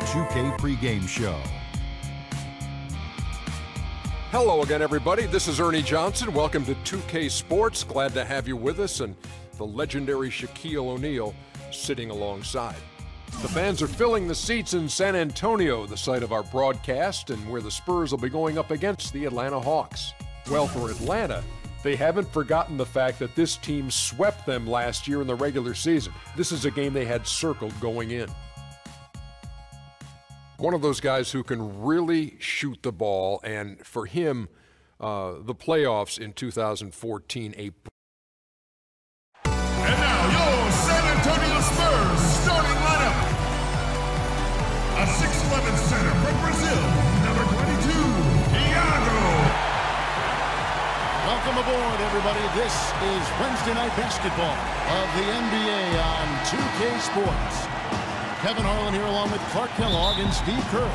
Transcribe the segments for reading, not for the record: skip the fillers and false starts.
2K pregame show. Hello again, everybody. This is Ernie Johnson. Welcome to 2K Sports. Glad to have you with us, and the legendary Shaquille O'Neal sitting alongside. The fans are filling the seats in San Antonio, the site of our broadcast, and where the Spurs will be going up against the Atlanta Hawks. Well, for Atlanta, they haven't forgotten the fact that this team swept them last year in the regular season. This is a game they had circled going in. One of those guys who can really shoot the ball, and for him, the playoffs in 2014, And now, your San Antonio Spurs starting lineup. A 6'11" center from Brazil, number 22, Thiago. Welcome aboard, everybody. This is Wednesday Night Basketball of the NBA on 2K Sports. Kevin Harlan here along with Clark Kellogg and Steve Kerr.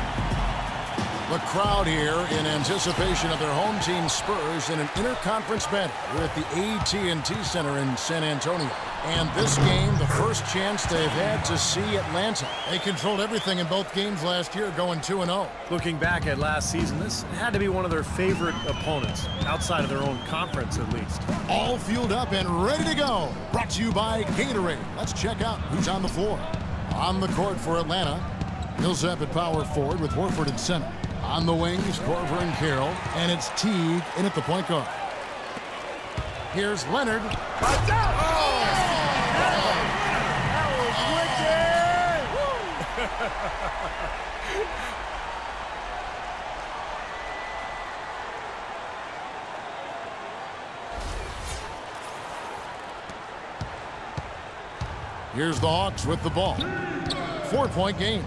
The crowd here in anticipation of their home team Spurs in an interconference battle. We're at the AT&T Center in San Antonio. And this game, the first chance they've had to see Atlanta. They controlled everything in both games last year, going 2-0. Looking back at last season, this had to be one of their favorite opponents, outside of their own conference at least. All fueled up and ready to go. Brought to you by Gatorade. Let's check out who's on the floor. On the court for Atlanta, Millsap at power forward with Horford at center. On the wings, Korver and Carroll, and it's Teague in at the point guard. Here's Leonard. Here's the Hawks with the ball. 4-point game.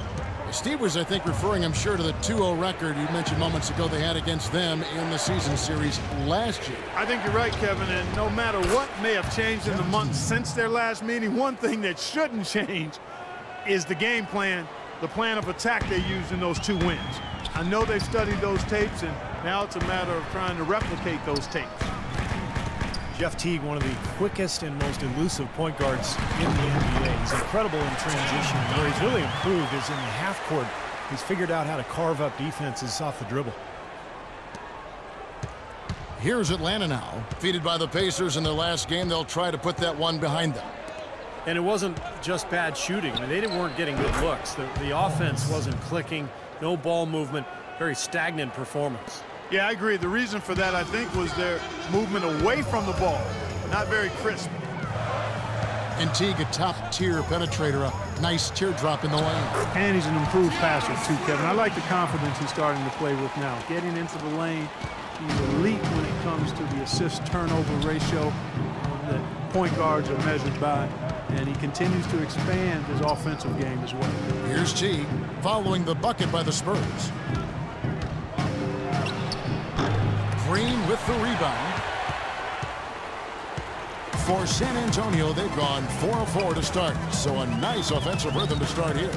Steve was, I think, referring, I'm sure, to the 2-0 record you mentioned moments ago they had against them in the season series last year. I think you're right, Kevin, and no matter what may have changed in the months since their last meeting, one thing that shouldn't change is the game plan, the plan of attack they used in those 2 wins. I know they've studied those tapes, and now it's a matter of trying to replicate those tapes. Jeff Teague, one of the quickest and most elusive point guards in the NBA. He's incredible in transition. Where he's really improved is in the half court. He's figured out how to carve up defenses off the dribble. Here's Atlanta now. Defeated by the Pacers in their last game, they'll try to put that one behind them. And it wasn't just bad shooting. I mean, they weren't getting good looks. The offense wasn't clicking, no ball movement, very stagnant performance. Yeah, I agree. The reason for that, I think, was their movement away from the ball. Not very crisp. And Teague, a top-tier penetrator, a nice teardrop in the lane. And he's an improved passer, too, Kevin. I like the confidence he's starting to play with now. Getting into the lane, he's elite when it comes to the assist-turnover ratio that point guards are measured by. And he continues to expand his offensive game as well. Here's Teague, following the bucket by the Spurs. Green with the rebound. For San Antonio, they've gone 4 of 4 to start, so a nice offensive rhythm to start here.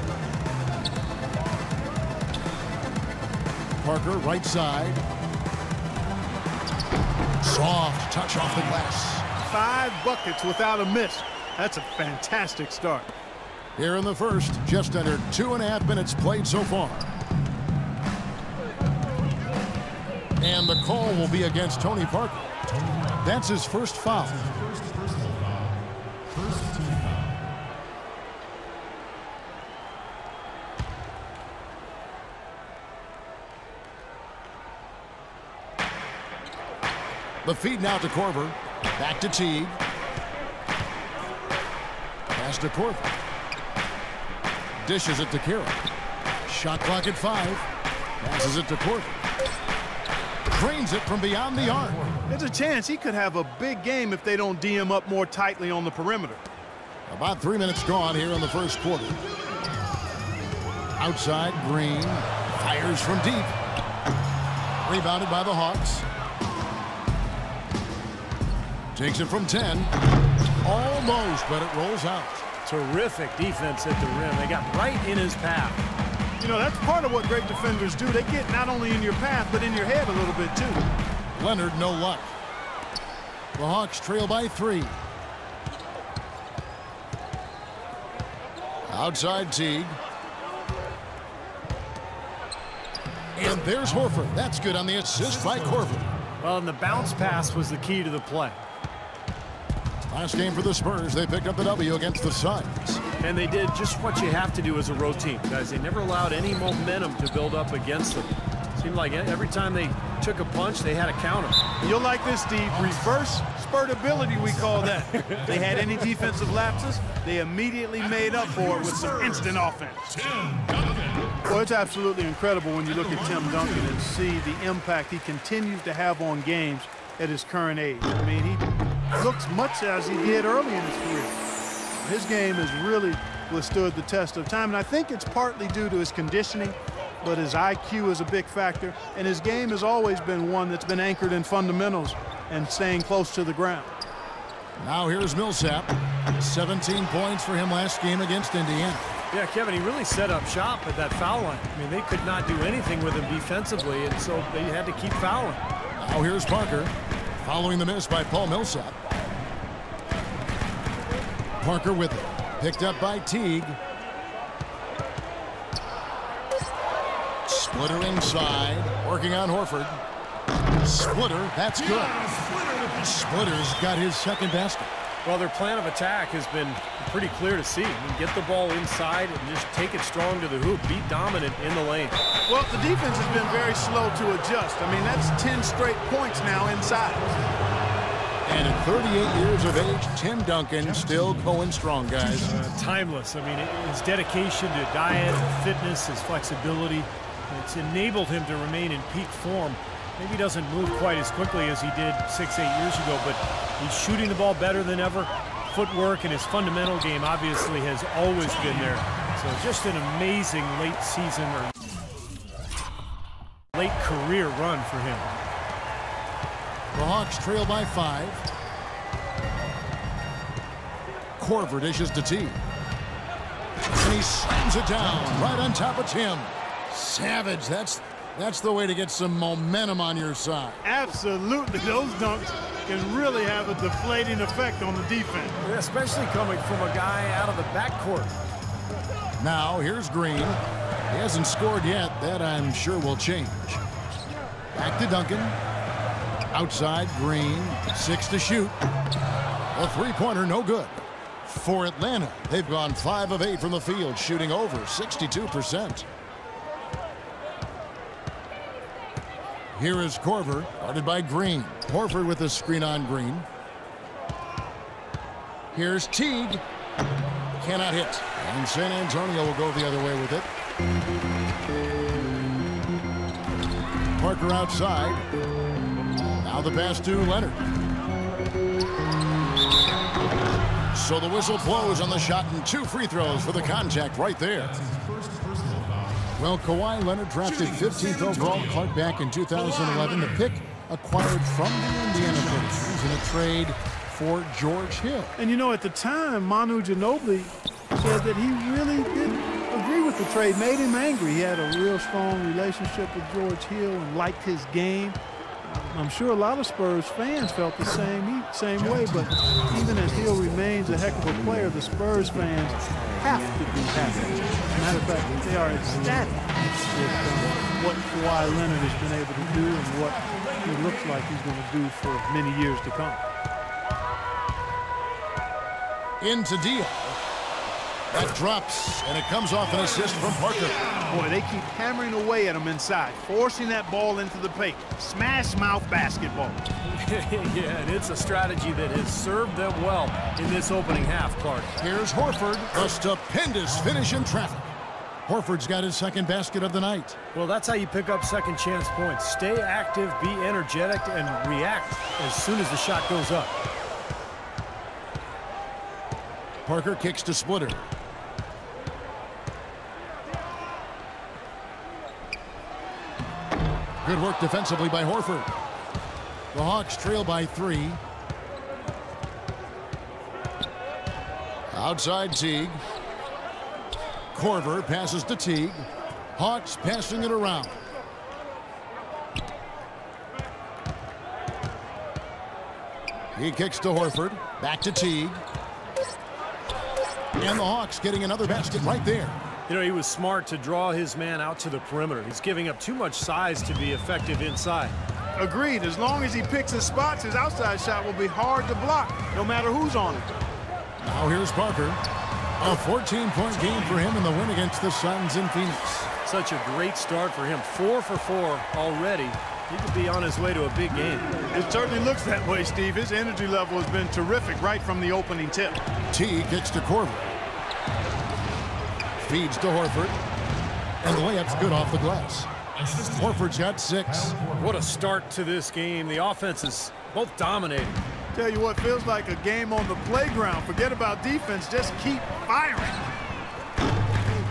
Parker, right side. Soft touch off the glass. 5 buckets without a miss. That's a fantastic start. Here in the first, just under 2.5 minutes played so far. And the call will be against Tony Parker. That's his first foul. The feed now to Korver. Back to Teague. Pass to Korver. Dishes it to Carroll. Shot clock at 5. Passes it to Korver. Drains it from beyond the arc. There's a chance he could have a big game if they don't D him up more tightly on the perimeter. About 3 minutes gone here in the first quarter. Outside, Green fires from deep. Rebounded by the Hawks. Takes it from 10. Almost, but it rolls out. Terrific defense at the rim. They got right in his path. You know, that's part of what great defenders do. They get not only in your path, but in your head a little bit, too. Leonard, no luck. The Hawks trail by 3. Outside Teague. There's Horford. That's good on the assist by Corver. Well, and the bounce pass was the key to the play. Last game for the Spurs, they picked up the W against the Suns. And they did just what you have to do as a road team, guys. They never allowed any momentum to build up against them. Seemed like every time they took a punch, they had a counter. You'll like this, Steve. Reverse spurtability, we call that. They had any defensive lapses, they immediately made up for it with some instant offense. Well, it's absolutely incredible when you look at Tim Duncan and see the impact he continues to have on games at his current age. I mean, he looks much as he did early in his career. His game has really withstood the test of time, and I think it's partly due to his conditioning, but his IQ is a big factor, and his game has always been one that's been anchored in fundamentals and staying close to the ground. Now here's Millsap. 17 points for him last game against Indiana. Yeah, Kevin, he really set up shop at that foul line. I mean, they could not do anything with him defensively, and so they had to keep fouling. Now here's Parker, following the miss by Paul Millsap. Parker with it. Picked up by Teague. Splitter inside, working on Horford. Splitter, that's good. Splitter's got his second basket. Well, their plan of attack has been pretty clear to see. I mean, get the ball inside and just take it strong to the hoop. Be dominant in the lane. Well, the defense has been very slow to adjust. I mean, that's 10 straight points now inside. And at 38 years of age, Tim Duncan still going strong, guys. Timeless. I mean, his dedication to diet and fitness, his flexibility, it's enabled him to remain in peak form. Maybe he doesn't move quite as quickly as he did 6-8 years ago, but he's shooting the ball better than ever. Footwork and his fundamental game obviously has always been there. So just an amazing late season or late career run for him. The Hawks trail by 5. Corver dishes to T. And he slams it down right on top of Tim. Savage, that's the way to get some momentum on your side. Absolutely. Those dunks can really have a deflating effect on the defense. Especially coming from a guy out of the backcourt. Now, here's Green. He hasn't scored yet. That, I'm sure, will change. Back to Duncan. Outside, Green. 6 to shoot. A three-pointer, no good. For Atlanta, they've gone 5 of 8 from the field, shooting over 62%. Here is Corver, guarded by Green. Horford with a screen on Green. Here's Teague. Cannot hit. And San Antonio will go the other way with it. Parker outside. Now the pass to Leonard. So the whistle blows on the shot and 2 free throws for the contact right there. Well, Kawhi Leonard drafted 15th overall, Clark, back in 2011. The pick acquired from the Indiana Pacers in a trade for George Hill. And you know, at the time, Manu Ginobili said that he really didn't agree with the trade, made him angry. He had a real strong relationship with George Hill and liked his game. I'm sure a lot of Spurs fans felt the same way, but even as Hill remains a heck of a player, the Spurs fans have to be happy. As a matter of fact, they are ecstatic with what Kawhi Leonard has been able to do and what it looks like he's going to do for many years to come. Into Diaz. That drops, and it comes off an assist from Parker. Boy, they keep hammering away at him inside, forcing that ball into the paint. Smash mouth basketball. Yeah, and it's a strategy that has served them well in this opening half, Clark. Here's Horford. A stupendous finish in traffic. Horford's got his second basket of the night. Well, that's how you pick up second chance points. Stay active, be energetic, and react as soon as the shot goes up. Parker kicks to Splitter. Good work defensively by Horford. The Hawks trail by 3. Outside Teague. Corver passes to Teague. Hawks passing it around. He kicks to Horford. Back to Teague. And the Hawks getting another basket right there. You know, he was smart to draw his man out to the perimeter. He's giving up too much size to be effective inside. Agreed. As long as he picks his spots, his outside shot will be hard to block, no matter who's on it. Now here's Parker. A 14-point game for him in the win against the Suns in Phoenix. Such a great start for him. 4 for 4 already. He could be on his way to a big game. It certainly looks that way, Steve. His energy level has been terrific right from the opening tip. T kicks to Korver. Feeds to Horford. And the layup's good off the glass. Horford's got 6. What a start to this game. The offense is both dominating. Tell you what, feels like a game on the playground. Forget about defense. Just keep firing.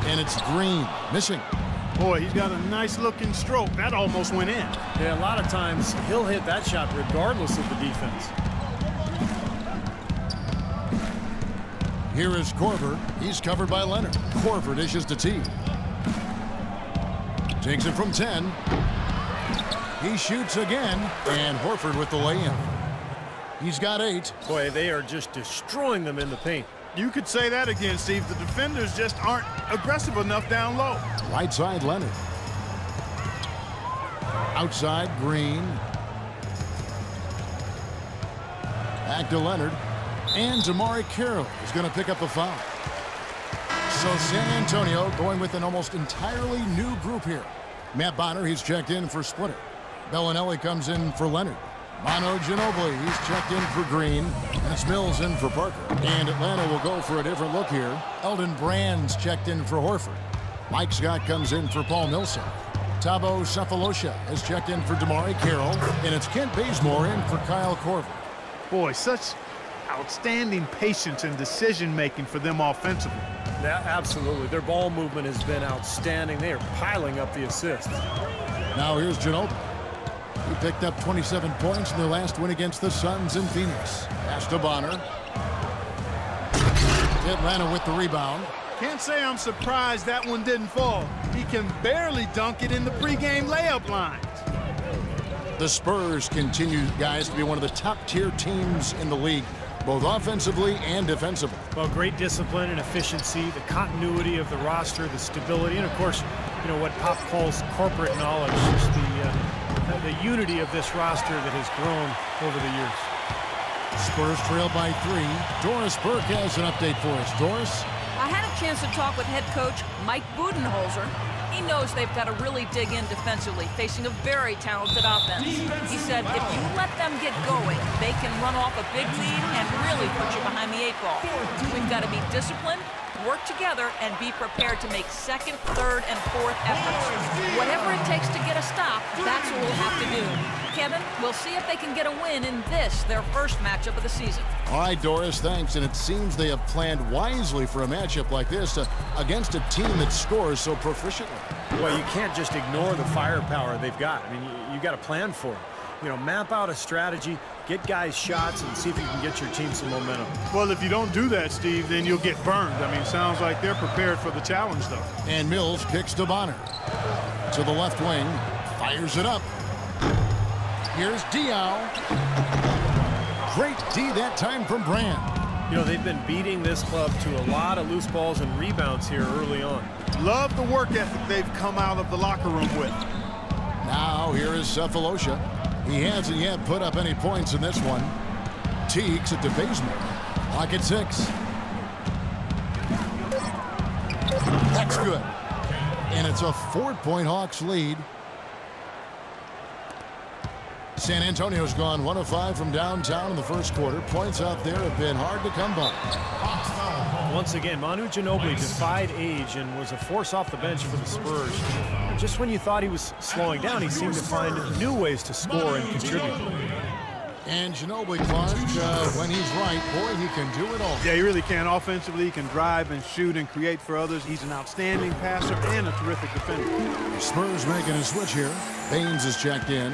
And it's Green. Missing. Boy, he's got a nice-looking stroke. That almost went in. Yeah, a lot of times he'll hit that shot regardless of the defense. Here is Korver. He's covered by Leonard. Korver dishes to T. Takes it from 10. He shoots again. And Horford with the lay-in. He's got 8. Boy, they are just destroying them in the paint. You could say that again, Steve. The defenders just aren't aggressive enough down low. Right side, Leonard. Outside, Green. Back to Leonard. And Damari Carroll is going to pick up a foul. So San Antonio going with an almost entirely new group here. Matt Bonner, he's checked in for Splitter. Bellinelli comes in for Leonard. Manu Ginobili, he's checked in for Green. And it's Mills in for Parker. And Atlanta will go for a different look here. Eldon Brand's checked in for Horford. Mike Scott comes in for Paul Millsap. Thabo Sefolosha has checked in for Damari Carroll. And it's Kent Bazemore in for Kyle Korver. Boy, such outstanding patience and decision-making for them offensively. Yeah, absolutely. Their ball movement has been outstanding. They are piling up the assists. Now here's Ginobili. He picked up 27 points in their last win against the Suns in Phoenix. Pass to Bonner. Atlanta with the rebound. Can't say I'm surprised that one didn't fall. He can barely dunk it in the pregame layup lines. The Spurs continue, guys, to be one of the top-tier teams in the league, both offensively and defensively. Well, great discipline and efficiency, the continuity of the roster, the stability, and of course, you know what Pop calls corporate knowledge, just the unity of this roster that has grown over the years. Spurs trail by 3. Doris Burke has an update for us. Doris? I had a chance to talk with head coach Mike Budenholzer. He knows they've got to really dig in defensively, facing a very talented offense. He said if you let them get going, they can run off a big lead and really put you behind the 8 ball. We've got to be disciplined, work together, and be prepared to make second, third, and fourth efforts. Whatever it takes to get a stop, that's what we'll have to do. Kevin, we'll see if they can get a win in this, their first matchup of the season. All right, Doris, thanks. And it seems they have planned wisely for a matchup like this against a team that scores so proficiently. Well, you can't just ignore the firepower they've got. I mean, you got to plan for it. You know, map out a strategy, get guys shots, and see if you can get your team some momentum. Well, if you don't do that, Steve, then you'll get burned. I mean, sounds like they're prepared for the challenge, though. And Mills kicks to Bonner. To the left wing, fires it up. Here's Diaw. Great D that time from Brand. You know, they've been beating this club to a lot of loose balls and rebounds here early on. Love the work ethic they've come out of the locker room with. Now here is Sefolosha. He hasn't yet put up any points in this one. Teagues it to Bazemore. Clock at 6. That's good. And it's a 4-point Hawks lead. San Antonio's gone 1 of 5 from downtown in the first quarter. Points out there have been hard to come by. Once again, Manu Ginobili defied age and was a force off the bench for the Spurs. Just when you thought he was slowing down, he seemed to find new ways to score and contribute. And Ginobili, Clark, when he's right, boy, he can do it all. Yeah, he really can. Offensively, he can drive and shoot and create for others. He's an outstanding passer and a terrific defender. Spurs making a switch here. Baines is checked in.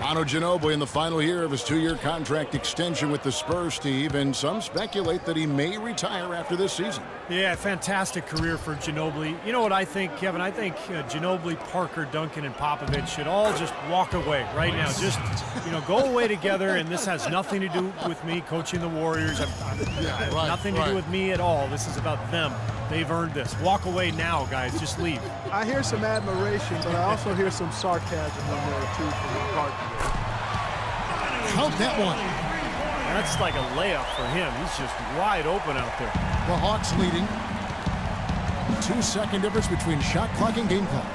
Manu Ginobili in the final year of his 2-year contract extension with the Spurs, Steve, and some speculate that he may retire after this season. Yeah, fantastic career for Ginobili. You know what I think, Kevin? I think Ginobili, Parker, Duncan, and Popovich should all just walk away right now. Just, you know, go away together, and this has nothing to do with me coaching the Warriors. Nothing to do with me at all. This is about them They've earned this. Walk away now, guys. Just leave. I hear some admiration, but I also hear some sarcasm in there, too, from the partner. Count that one. That's like a layup for him. He's just wide open out there. The Hawks leading. 2-second difference between shot clock and game clock.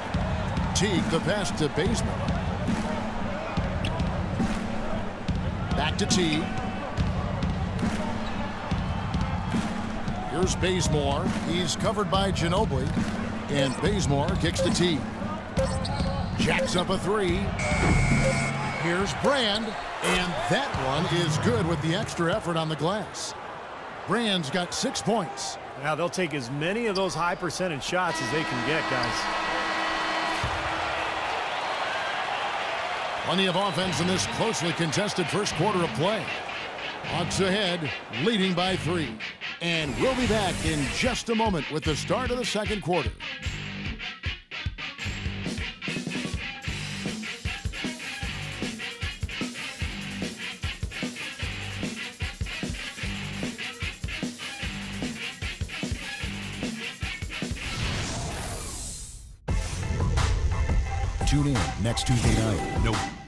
Teague, the pass to Bazemore. Back to Teague. Here's Bazemore. He's covered by Ginobili. And Bazemore kicks to Teague. Jacks up a three. Here's Brand. And that one is good with the extra effort on the glass. Brand's got 6 points. Now they'll take as many of those high percentage shots as they can get, guys. Plenty of offense in this closely contested first quarter of play. Hawks ahead, leading by 3. And we'll be back in just a moment with the start of the second quarter. Tune in next Tuesday night.